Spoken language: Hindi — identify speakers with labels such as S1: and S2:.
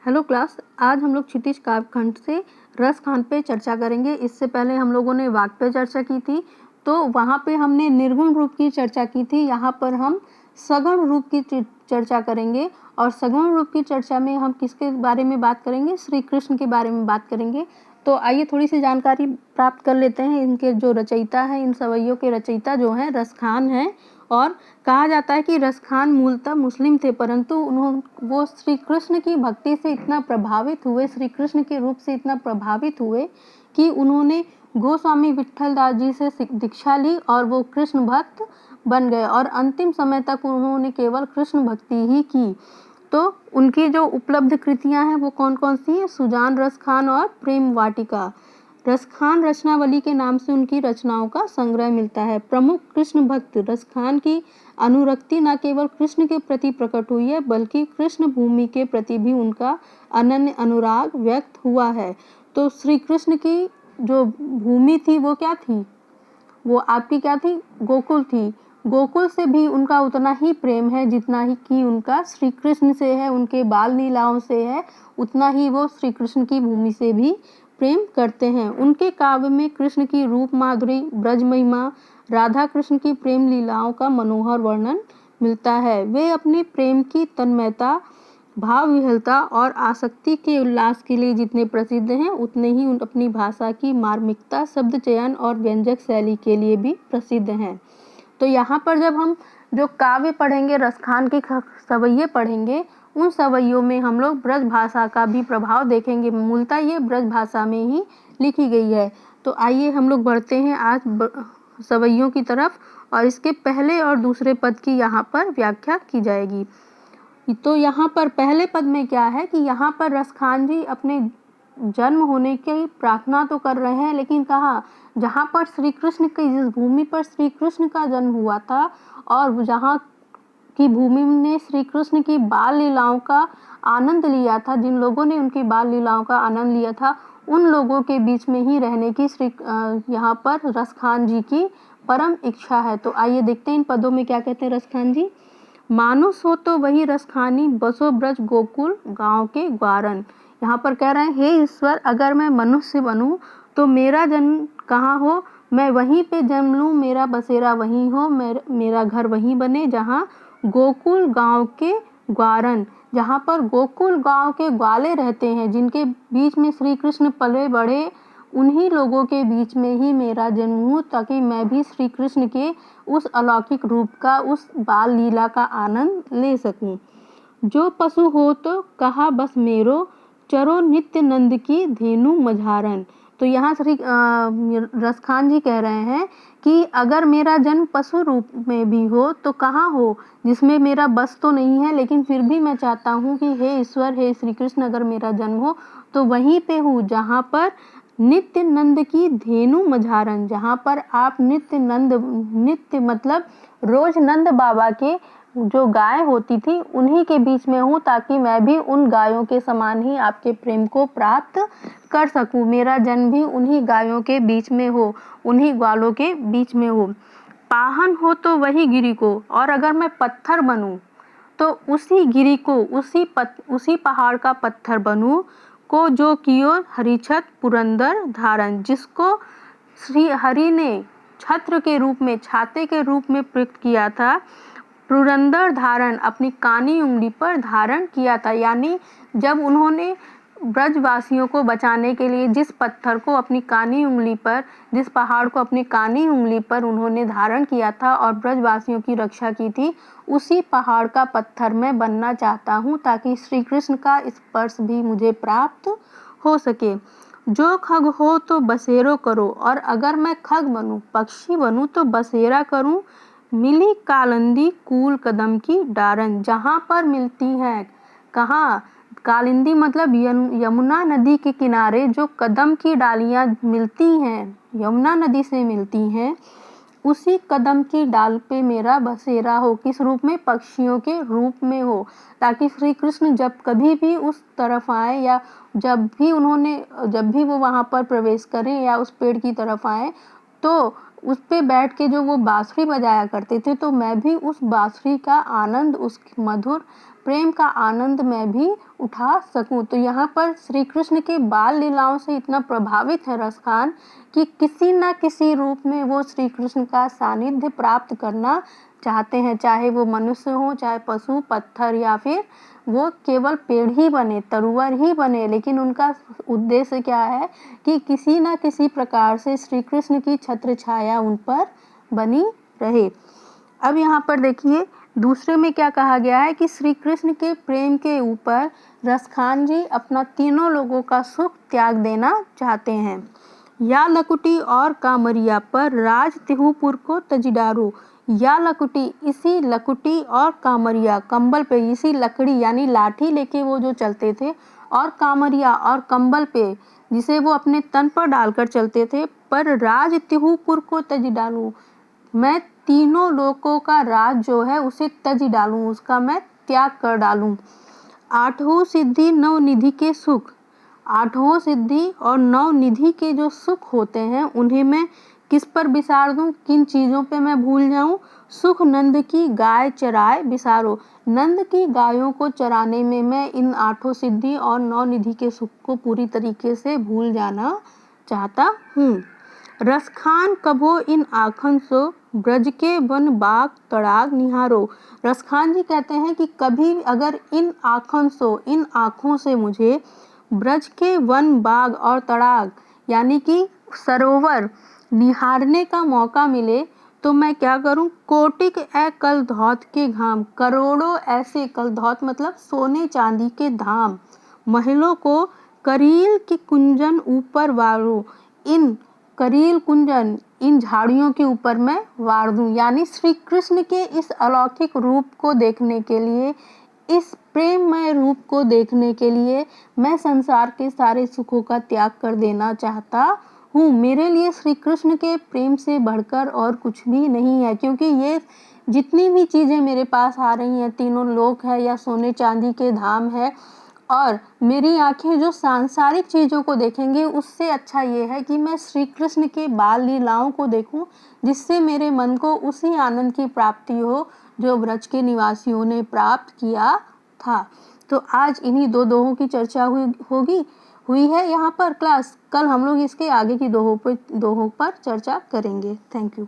S1: हेलो क्लास, आज हम लोग क्षितिज काव्यखंड से रस खान पे चर्चा करेंगे। इससे पहले हम लोगों ने वाक्य पे चर्चा की थी, तो वहाँ पे हमने निर्गुण रूप की चर्चा की थी। यहाँ पर हम सगुण रूप की चर्चा करेंगे और सगुण रूप की चर्चा में हम किसके बारे में बात करेंगे? श्री कृष्ण के बारे में बात करेंगे। तो आइए थोड़ी सी जानकारी प्राप्त कर लेते हैं। इनके जो रचयिता हैं, इन सवैयों के रचयिता जो हैं रस खान हैं, और कहा जाता है कि रस खान मूलतः मुस्लिम थे, परंतु वो श्री कृष्ण की भक्ति से इतना प्रभावित हुए, श्री कृष्ण के रूप से इतना प्रभावित हुए कि उन्होंने गोस्वामी विट्ठल दास जी से दीक्षा ली और वो कृष्ण भक्त बन गए और अंतिम समय तक उन्होंने केवल कृष्ण भक्ति ही की। तो उनकी जो उपलब्ध कृतियां हैं वो कौन कौन सी हैं? सुजान, रस खान और प्रेम वाटिका। रस खान रचनावली के नाम से उनकी रचनाओं का संग्रह मिलता है। प्रमुख कृष्ण भक्त रस खान की अनुरक्ति न केवल कृष्ण के प्रति प्रकट हुई है, बल्कि कृष्ण भूमि के प्रति भी उनका अनन्य अनुराग व्यक्त हुआ है। तो श्री कृष्ण की जो भूमि थी वो क्या थी? वो आपकी क्या थी? गोकुल थी। गोकुल से भी उनका उतना ही प्रेम है जितना ही कि उनका श्री कृष्ण से है, उनके बाल लीलाओं से है, उतना ही वो श्री कृष्ण की भूमि से भी प्रेम करते हैं। उनके काव्य में कृष्ण की रूप माधुरी, ब्रज महिमा, राधा कृष्ण की प्रेम लीलाओं का मनोहर वर्णन मिलता है। वे अपने प्रेम की तन्मयता, भाव विह्वलता और आसक्ति के उल्लास के लिए जितने प्रसिद्ध हैं, उतने ही अपनी भाषा की मार्मिकता, शब्द चयन और व्यंजक शैली के लिए भी प्रसिद्ध हैं। तो यहाँ पर जब हम जो काव्य पढ़ेंगे, रस खान के सवैये पढ़ेंगे, उन सवैयों में हम लोग ब्रज भाषा का भी प्रभाव देखेंगे। मूलतः ये ब्रज भाषा में ही लिखी गई है। तो आइए हम लोग बढ़ते हैं आज सवैयों की तरफ, और इसके पहले और दूसरे पद की यहाँ पर व्याख्या की जाएगी। तो यहाँ पर पहले पद में क्या है कि यहाँ पर रस खान जी अपने जन्म होने की प्रार्थना तो कर रहे हैं, लेकिन कहाँ? जहाँ पर श्री कृष्ण की, जिस भूमि पर श्री कृष्ण का जन्म हुआ था और जहाँ की भूमि ने श्री कृष्ण की बाल लीलाओं का आनंद लिया था, जिन लोगों ने उनकी बाल लीलाओं का आनंद लिया था, उन लोगों के बीच में ही रहने की यहाँ पर रस खान जी की परम इच्छा है। तो आइए देखते हैं इन पदों में क्या कहते हैं रस खान जी। मानुष हो तो वही रसखानी, बसो ब्रज गोकुल गांव के ग्वारन। यहाँ पर कह रहे हैं, हे ईश्वर, अगर मैं मनुष्य बनूं तो मेरा जन्म कहाँ हो? मैं वहीं पे जन्म लूं, मेरा बसेरा वहीं हो, मेरा घर वहीं बने जहाँ गोकुल गांव के ग्वारन, जहाँ पर गोकुल गांव के ग्वाले रहते हैं, जिनके बीच में श्री कृष्ण पले बढ़े, उन्हीं लोगों के बीच में ही मेरा जन्म हो, ताकि मैं भी श्री कृष्ण के उस अलौकिक रूप का, उस बाल लीला का आनंद ले सकूं। जो पशु हो तो कहा बस मेरो, चरो नित्य नंद की धेनु मझारन। तो यहाँ श्री रस खान जी कह रहे हैं कि अगर मेरा जन्म पशु रूप में भी हो तो कहाँ हो, जिसमें मेरा बस तो नहीं है, लेकिन फिर भी मैं चाहता हूँ कि हे ईश्वर, हे श्री कृष्ण, अगर मेरा जन्म हो तो वहीं पे हूँ जहाँ पर नित्य नंद की धेनु मझारन, जहाँ पर आप नित्य नंद, नित्य मतलब रोज नंद बाबा के जो गाय होती थी उन्हीं के बीच में हूँ, ताकि मैं भी उन गायों के समान ही आपके प्रेम को प्राप्त कर सकूँ। मेरा जन्म भी उन्हीं गायों के बीच में हो, उन्हीं ग्वालों के बीच में हो। पाहन हो तो वही गिरी को, और अगर मैं पत्थर बनूं तो उसी गिरी को, उसी पहाड़ का पत्थर बनूं को, जो कियो हरिछत पुरंदर धारण, जिसको श्री हरि ने छत्र के रूप में, छाते के रूप में प्रयुक्त किया था, पुरंदर धारण, अपनी कानी उंगली पर धारण किया था। यानी जब उन्होंने ब्रजवासियों को बचाने के लिए जिस पत्थर को अपनी कानी उंगली पर, जिस पहाड़ को अपनी कानी उंगली पर उन्होंने धारण किया था और ब्रजवासियों की रक्षा की थी, उसी पहाड़ का पत्थर मैं बनना चाहता हूँ, ताकि श्री कृष्ण का स्पर्श भी मुझे प्राप्त हो सके। जो खग हो तो बसेरो करो, और अगर मैं खग बनूं, पक्षी बनूं, तो बसेरा करूं मिली कालिंदी कूल कदम की डारन, जहाँ पर मिलती हैं, कहाँ? कालिंदी मतलब यमुना नदी के किनारे जो कदम की डालियाँ मिलती हैं, यमुना नदी से मिलती हैं, उसी कदम की डाल पे मेरा बसेरा हो। किस रूप में? पक्षियों के रूप में हो, ताकि श्री कृष्ण जब कभी भी उस तरफ आए, या जब भी वो वहाँ पर प्रवेश करें या उस पेड़ की तरफ आए, तो उस पे बैठ के जो वो बांसुरी बजाया करते थे, तो मैं भी उस बांसुरी का आनंद, उस मधुर प्रेम का आनंद मैं भी उठा सकूं। तो यहाँ पर श्री कृष्ण के बाल लीलाओं से इतना प्रभावित है रसखान कि किसी न किसी रूप में वो श्री कृष्ण का सानिध्य प्राप्त करना चाहते हैं, चाहे वो मनुष्य हो, चाहे पशु, पत्थर, या फिर वो केवल पेड़ ही बने, तरुवर ही बने, लेकिन उनका उद्देश्य क्या है कि किसी न किसी प्रकार से श्री कृष्ण की छत्र छाया उन पर बनी रहे। अब यहाँ पर देखिए दूसरे में क्या कहा गया है कि श्री कृष्ण के प्रेम के ऊपर रसखान जी अपना तीनों लोगों का सुख त्याग देना चाहते हैं। या लकुटी और कामरिया पर राज तिहुपुर को तजिडारो। या लकुटी, इसी लकुटी और कामरिया, कंबल पे इसी लकड़ी यानी लाठी लेके वो जो चलते थे, और कामरिया और कंबल पे जिसे वो अपने तन पर डालकर चलते थे, पर राज तिहुपुर को तजिडारो, मैं तीनों लोकों का राज जो है उसे तज डालूं, उसका मैं त्याग कर डालूं। आठों सिद्धि नव निधि के सुख, आठों सिद्धि और नव निधि के जो सुख होते हैं उन्हें मैं किस पर बिसार दूं, किन चीज़ों पे मैं भूल जाऊं। सुख नंद की गाय चराए बिसारो, नंद की गायों को चराने में मैं इन आठों सिद्धि और नौ निधि के सुख को पूरी तरीके से भूल जाना चाहता हूँ। रसखान कभो इन आँखन सो ब्रज के वन बाग तड़ाग निहारो। रसखान जी कहते हैं कि कभी अगर इन आँखन सो, इन आँखों से मुझे ब्रज के वन बाग और तड़ाग यानी कि सरोवर निहारने का मौका मिले तो मैं क्या करूं। कोटिक ए कल धौत के घाम, करोड़ों ऐसे, कल धौत मतलब सोने चांदी के धाम, महलों को करील के कुंजन ऊपर वारो, इन करील कुंजन, इन झाड़ियों के ऊपर मैं वार दूं। यानी श्री कृष्ण के इस अलौकिक रूप को देखने के लिए, इस प्रेममय रूप को देखने के लिए मैं संसार के सारे सुखों का त्याग कर देना चाहता हूँ। मेरे लिए श्री कृष्ण के प्रेम से बढ़कर और कुछ भी नहीं है, क्योंकि ये जितनी भी चीज़ें मेरे पास आ रही हैं, तीनों लोक है या सोने चांदी के धाम है, और मेरी आंखें जो सांसारिक चीज़ों को देखेंगे, उससे अच्छा ये है कि मैं श्री कृष्ण के बाल लीलाओं को देखूं, जिससे मेरे मन को उसी आनंद की प्राप्ति हो जो ब्रज के निवासियों ने प्राप्त किया था। तो आज इन्हीं दो दोहों की चर्चा हुई है यहाँ पर क्लास। कल हम लोग इसके आगे की दोहों पर चर्चा करेंगे। Thank you.